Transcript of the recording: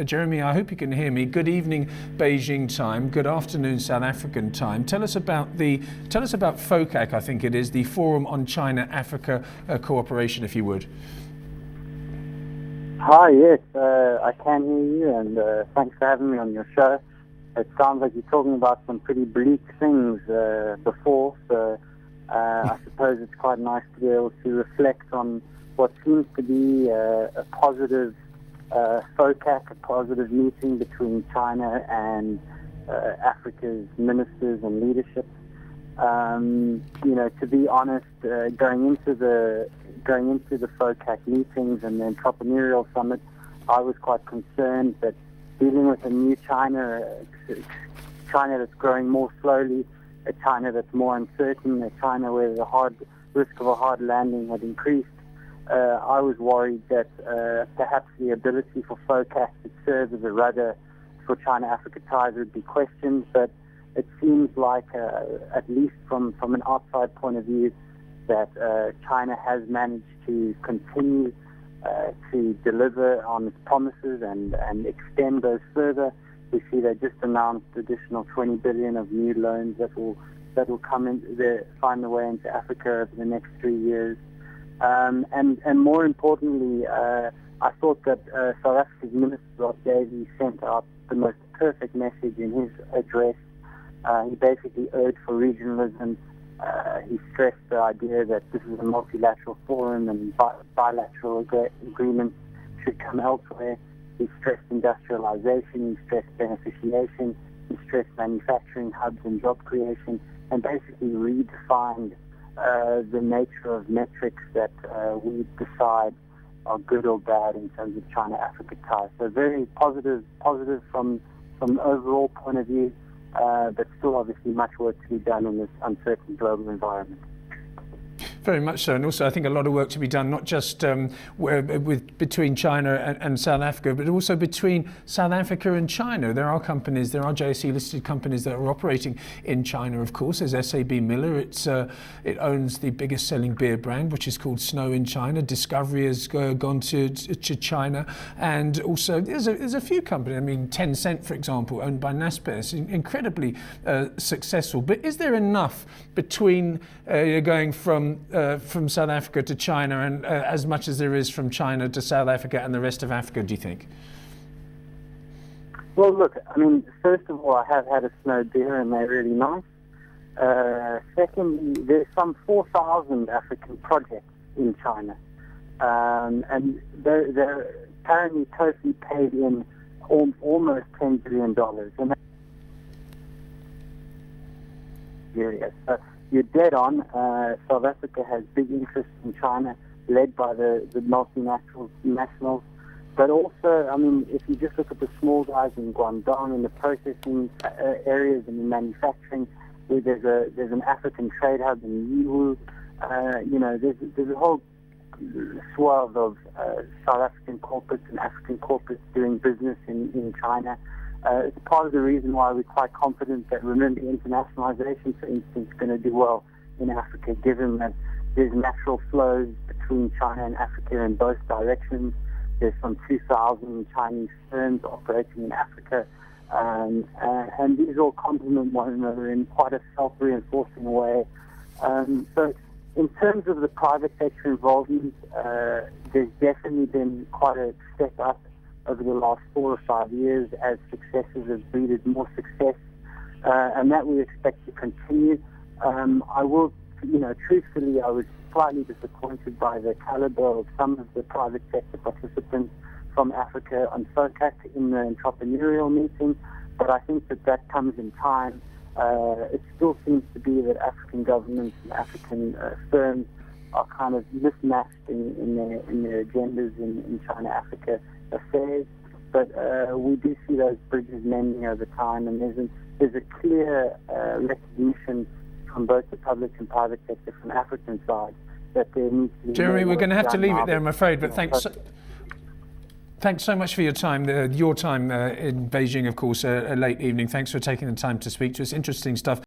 Jeremy, I hope you can hear me. Good evening, Beijing time. Good afternoon, South African time. Tell us about FOCAC, I think it is, the Forum on China-Africa Cooperation, if you would. Hi, yes, I can hear you, and thanks for having me on your show. It sounds like you're talking about some pretty bleak things before, so I suppose it's quite nice to be able to reflect on what seems to be a positive FOCAC, a positive meeting between China and Africa's ministers and leadership. To be honest, going into the FOCAC meetings and the entrepreneurial summit, I was quite concerned that dealing with a new China that's growing more slowly, a China that's more uncertain, a China where the risk of a hard landing had increased, I was worried that perhaps the ability for FOCAC to serve as a rudder for China-Africa ties would be questioned, but it seems like, at least from an outside point of view, that China has managed to continue to deliver on its promises and extend those further. We see they just announced additional 20 billion of new loans that will come in, find their way into Africa over the next 3 years. And more importantly, I thought that South Africa's Minister Rob Davies sent out the most perfect message in his address. He basically urged for regionalism. He stressed the idea that this is a multilateral forum and bilateral agreements should come elsewhere. He stressed industrialization, he stressed beneficiation, he stressed manufacturing hubs and job creation, and basically redefined the nature of metrics that we decide are good or bad in terms of China-Africa ties. So very positive from an overall point of view, but still obviously much work to be done in this uncertain global environment. Very much so, and also I think a lot of work to be done, not just between China and South Africa, but also between South Africa and China. There are JSE-listed companies that are operating in China, of course. There's SAB Miller. It owns the biggest selling beer brand, which is called Snow in China. Discovery has gone to China, and also there's a few companies. I mean, Tencent, for example, owned by Naspers, incredibly successful. But is there enough between going from South Africa to China, and as much as there is from China to South Africa and the rest of Africa, do you think? Well, look, I mean, first of all, I have had a Snow beer and they're really nice. Secondly, there's some 4,000 African projects in China, and they're apparently totally paid in almost $10 billion. And so you're dead on. South Africa has big interests in China, led by the multinationals. But also, I mean, if you just look at the small guys in Guangdong, in the processing areas and in manufacturing, where there's an African trade hub in Yiwu. There's a whole swath of South African corporates and African corporates doing business in China. It's part of the reason why we're quite confident that renminbi internationalization, for instance, is going to do well in Africa, given that there's natural flows between China and Africa in both directions. There's some 2,000 Chinese firms operating in Africa, and these all complement one another in quite a self-reinforcing way. So in terms of the private sector involvement, there's definitely been quite a step up over the last 4 or 5 years as successes have breeded more success, and that we expect to continue. I will, truthfully, I was slightly disappointed by the caliber of some of the private sector participants from Africa on FOCAC in the entrepreneurial meeting, but I think that comes in time. It still seems to be that African governments and African firms are kind of mismatched in their agendas in China-Africa affairs, but we do see those bridges mending over time, and there's a clear recognition from both the public and private sector from the African side that there needs to be. Jeremy, we're going to have to leave it there, I'm afraid, but thanks so much for your time. Your time in Beijing, of course, a late evening. Thanks for taking the time to speak to us. Interesting stuff.